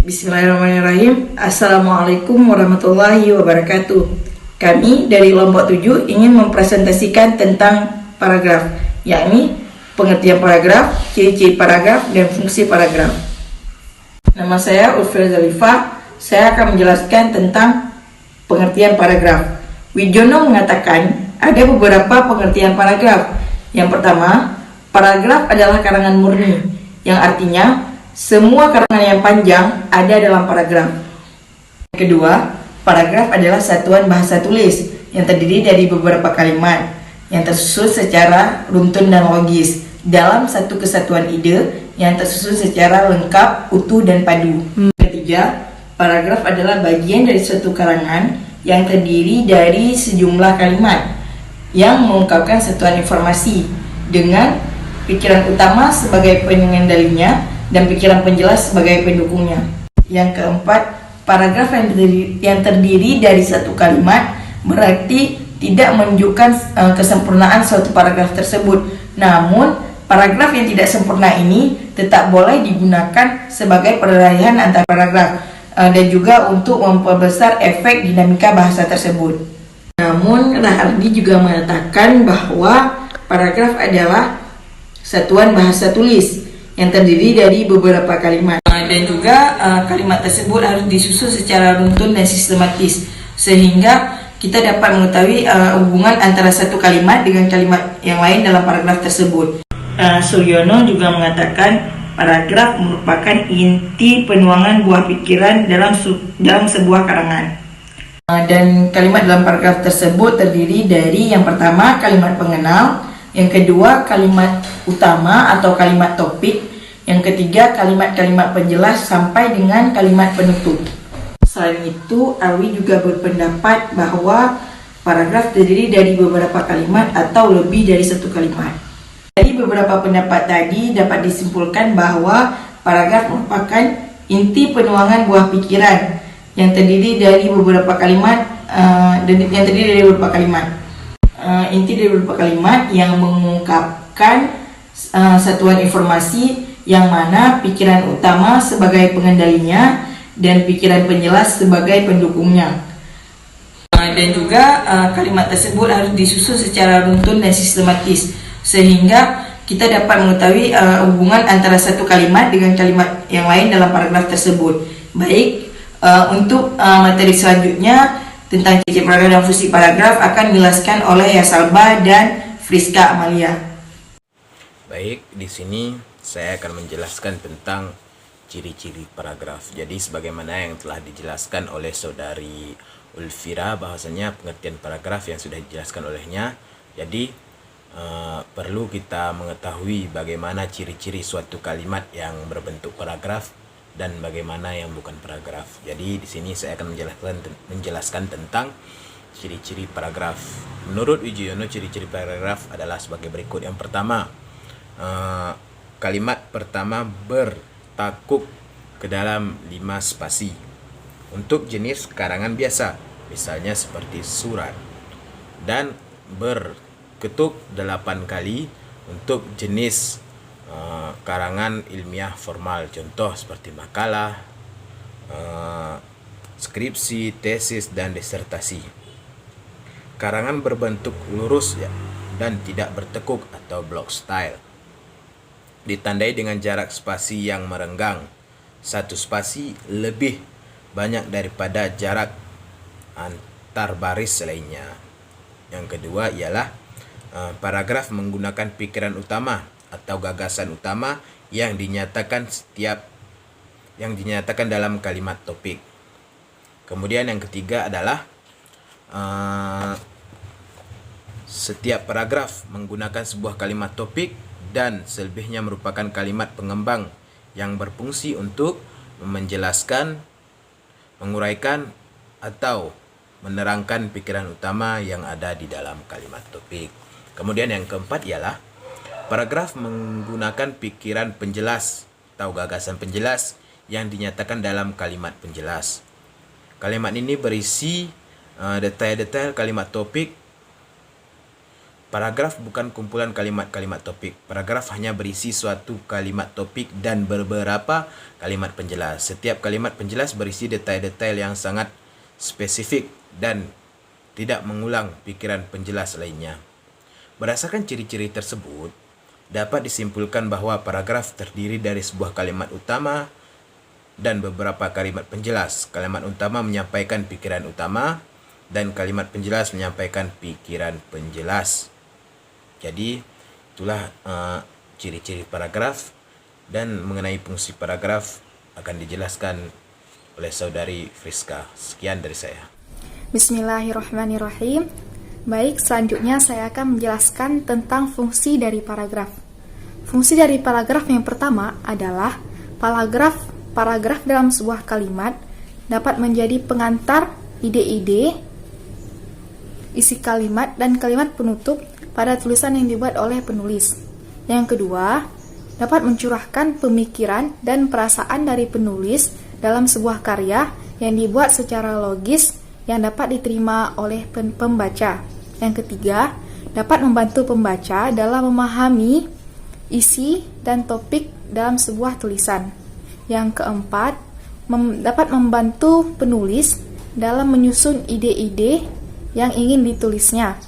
Bismillahirrahmanirrahim. Assalamualaikum warahmatullahi wabarakatuh. Kami dari Lombok 7 ingin mempresentasikan tentang paragraf, yakni pengertian paragraf, ciri-ciri paragraf, dan fungsi paragraf. Nama saya Ulfil Zalifah. Saya akan menjelaskan tentang pengertian paragraf. Wijono mengatakan ada beberapa pengertian paragraf. Yang pertama, paragraf adalah karangan murni, yang artinya semua karangan yang panjang ada dalam paragraf. Yang kedua, paragraf adalah satuan bahasa tulis yang terdiri dari beberapa kalimat yang tersusun secara runtun dan logis dalam satu kesatuan ide yang tersusun secara lengkap, utuh, dan padu. Ketiga, paragraf adalah bagian dari suatu karangan yang terdiri dari sejumlah kalimat yang mengungkapkan satuan informasi dengan pikiran utama sebagai pengendalinya dan pikiran penjelas sebagai pendukungnya. Yang keempat, paragraf yang terdiri dari satu kalimat berarti tidak menunjukkan kesempurnaan suatu paragraf tersebut. Namun, paragraf yang tidak sempurna ini tetap boleh digunakan sebagai peralihan antar paragraf dan juga untuk memperbesar efek dinamika bahasa tersebut. Namun, Rahardi juga mengatakan bahwa paragraf adalah satuan bahasa tulis yang terdiri dari beberapa kalimat dan juga kalimat tersebut harus disusun secara runtun dan sistematis sehingga kita dapat mengetahui hubungan antara satu kalimat dengan kalimat yang lain dalam paragraf tersebut. Suryono juga mengatakan paragraf merupakan inti penuangan buah pikiran dalam sebuah karangan. Dan kalimat dalam paragraf tersebut terdiri dari yang pertama kalimat pengenal, yang kedua kalimat utama atau kalimat topik, yang ketiga kalimat-kalimat penjelas sampai dengan kalimat penutup. Selain itu, Alwi juga berpendapat bahwa paragraf terdiri dari beberapa kalimat atau lebih dari satu kalimat. Dari beberapa pendapat tadi dapat disimpulkan bahwa paragraf merupakan inti penuangan buah pikiran yang terdiri dari beberapa kalimat inti dari beberapa kalimat yang mengungkapkan satuan informasi yang mana pikiran utama sebagai pengendalinya dan pikiran penjelas sebagai pendukungnya. Dan juga kalimat tersebut harus disusun secara runtun dan sistematis sehingga kita dapat mengetahui hubungan antara satu kalimat dengan kalimat yang lain dalam paragraf tersebut. Baik, untuk materi selanjutnya tentang ciri paragraf dan fungsi paragraf akan dijelaskan oleh Yasalba dan Friska Amalia. Baik, di sini saya akan menjelaskan tentang ciri-ciri paragraf. Jadi sebagaimana yang telah dijelaskan oleh saudari Ulfira bahwasanya pengertian paragraf yang sudah dijelaskan olehnya. Jadi perlu kita mengetahui bagaimana ciri-ciri suatu kalimat yang berbentuk paragraf dan bagaimana yang bukan paragraf. Jadi di sini saya akan menjelaskan tentang ciri-ciri paragraf. Menurut Wijono, ciri-ciri paragraf adalah sebagai berikut. Yang pertama, kalimat pertama bertakuk ke dalam 5 spasi untuk jenis karangan biasa, misalnya seperti surat, dan berketuk 8 kali untuk jenis karangan ilmiah formal, contoh seperti makalah, skripsi, tesis, dan disertasi. Karangan berbentuk lurus dan tidak bertekuk atau block style, ditandai dengan jarak spasi yang merenggang. 1 spasi lebih banyak daripada jarak antar baris lainnya. Yang kedua ialah paragraf menggunakan pikiran utama atau gagasan utama yang dinyatakan dalam kalimat topik. Kemudian yang ketiga adalah setiap paragraf menggunakan sebuah kalimat topik dan selebihnya merupakan kalimat pengembang yang berfungsi untuk menjelaskan, menguraikan, atau menerangkan pikiran utama yang ada di dalam kalimat topik. Kemudian yang keempat ialah paragraf menggunakan pikiran penjelas atau gagasan penjelas yang dinyatakan dalam kalimat penjelas. Kalimat ini berisi detail-detail kalimat topik Paragraf bukan kumpulan kalimat-kalimat topik. Paragraf hanya berisi suatu kalimat topik dan beberapa kalimat penjelas. Setiap kalimat penjelas berisi detail-detail yang sangat spesifik dan tidak mengulang pikiran penjelas lainnya. Berdasarkan ciri-ciri tersebut, dapat disimpulkan bahwa paragraf terdiri dari sebuah kalimat utama dan beberapa kalimat penjelas. Kalimat utama menyampaikan pikiran utama dan kalimat penjelas menyampaikan pikiran penjelas. Jadi itulah ciri-ciri paragraf, dan mengenai fungsi paragraf akan dijelaskan oleh saudari Friska. Sekian dari saya. Bismillahirrahmanirrahim. Baik, selanjutnya saya akan menjelaskan tentang fungsi dari paragraf. Fungsi dari paragraf yang pertama adalah paragraf dalam sebuah kalimat dapat menjadi pengantar ide-ide, isi kalimat, dan kalimat penutup pada tulisan yang dibuat oleh penulis. Yang kedua, dapat mencurahkan pemikiran dan perasaan dari penulis dalam sebuah karya yang dibuat secara logis yang dapat diterima oleh pembaca. Yang ketiga, dapat membantu pembaca dalam memahami isi dan topik dalam sebuah tulisan. Yang keempat, dapat membantu penulis dalam menyusun ide-ide yang ingin ditulisnya.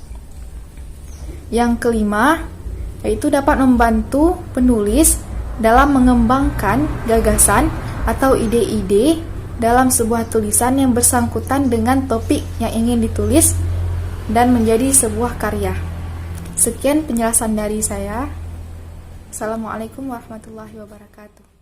Yang kelima, yaitu dapat membantu penulis dalam mengembangkan gagasan atau ide-ide dalam sebuah tulisan yang bersangkutan dengan topik yang ingin ditulis dan menjadi sebuah karya. Sekian penjelasan dari saya. Assalamualaikum warahmatullahi wabarakatuh.